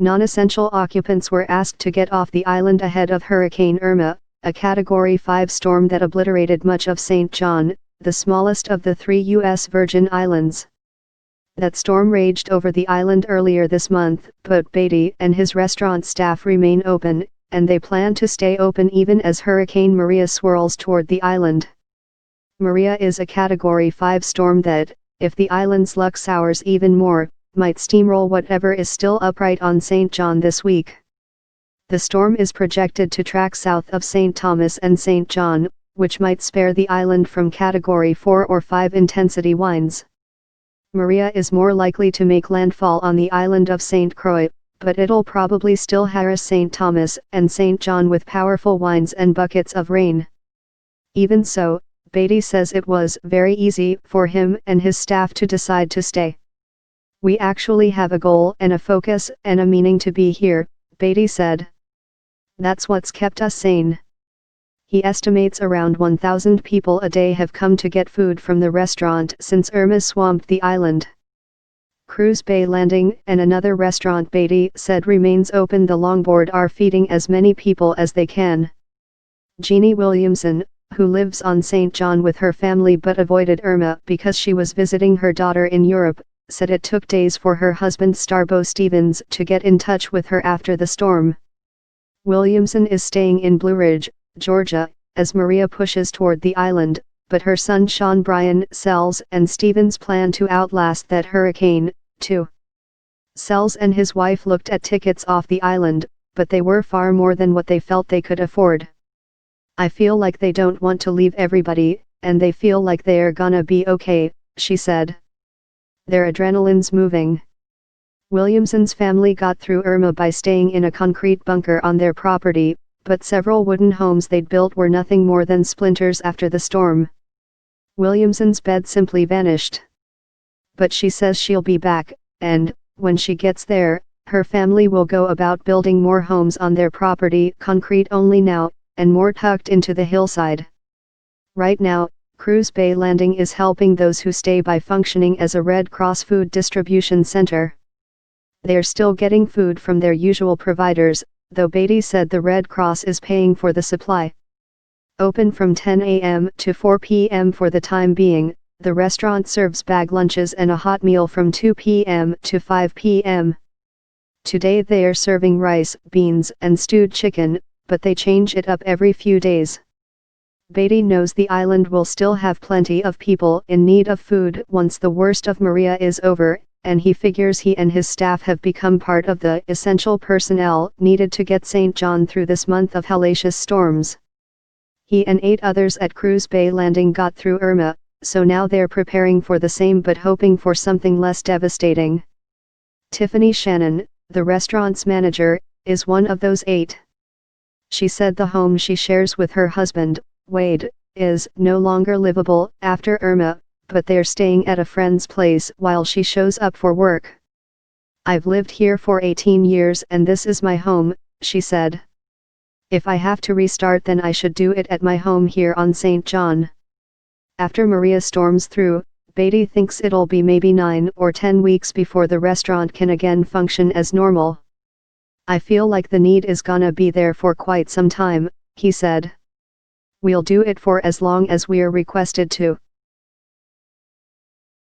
Non-essential occupants were asked to get off the island ahead of Hurricane Irma, a Category 5 storm that obliterated much of St. John, the smallest of the 3 U.S. Virgin Islands. That storm raged over the island earlier this month, but Beaty and his restaurant staff remain open, and they plan to stay open even as Hurricane Maria swirls toward the island. Maria is a Category 5 storm that, if the island's luck sours even more, might steamroll whatever is still upright on St. John this week. The storm is projected to track south of St. Thomas and St. John, which might spare the island from Category 4 or 5 intensity winds. Maria is more likely to make landfall on the island of St. Croix, but it'll probably still harass St. Thomas and St. John with powerful winds and buckets of rain. Even so, Beaty says it was very easy for him and his staff to decide to stay. "We actually have a goal and a focus and a meaning to be here," Beaty said. "That's what's kept us sane." He estimates around 1,000 people a day have come to get food from the restaurant since Irma swamped the island. Cruise Bay Landing and another restaurant Beaty said remains open. The longboard are feeding as many people as they can. Jeannie Williamson, who lives on St. John with her family but avoided Irma because she was visiting her daughter in Europe, said it took days for her husband Starbo Stevens to get in touch with her after the storm. Williamson is staying in Blue Ridge, Georgia, as Maria pushes toward the island, but her son Sean Bryan Sells and Stevens plan to outlast that hurricane, too. Sells and his wife looked at tickets off the island, but they were far more than what they felt they could afford. "I feel like they don't want to leave everybody, and they feel like they're gonna be okay," she said. "Their adrenaline's moving." Williamson's family got through Irma by staying in a concrete bunker on their property, but several wooden homes they'd built were nothing more than splinters after the storm. Williamson's bed simply vanished. But she says she'll be back, and, when she gets there, her family will go about building more homes on their property, concrete only now, and more tucked into the hillside. Right now, Cruise Bay Landing is helping those who stay by functioning as a Red Cross food distribution center. They're still getting food from their usual providers, though Beaty said the Red Cross is paying for the supply. Open from 10 a.m. to 4 p.m. for the time being, the restaurant serves bag lunches and a hot meal from 2 p.m. to 5 p.m. Today they are serving rice, beans and stewed chicken, but they change it up every few days. Beaty knows the island will still have plenty of people in need of food once the worst of Maria is over, and he figures he and his staff have become part of the essential personnel needed to get St. John through this month of hellacious storms. He and 8 others at Cruise Bay Landing got through Irma, so now they're preparing for the same but hoping for something less devastating. Tiffany Shannon, the restaurant's manager, is one of those 8. She said the home she shares with her husband, Wade, is no longer livable after Irma, but they're staying at a friend's place while she shows up for work. "I've lived here for 18 years and this is my home," she said. "If I have to restart then I should do it at my home here on St. John." After Maria storms through, Beaty thinks it'll be maybe 9 or 10 weeks before the restaurant can again function as normal. "I feel like the need is gonna be there for quite some time," he said. "We'll do it for as long as we're requested to."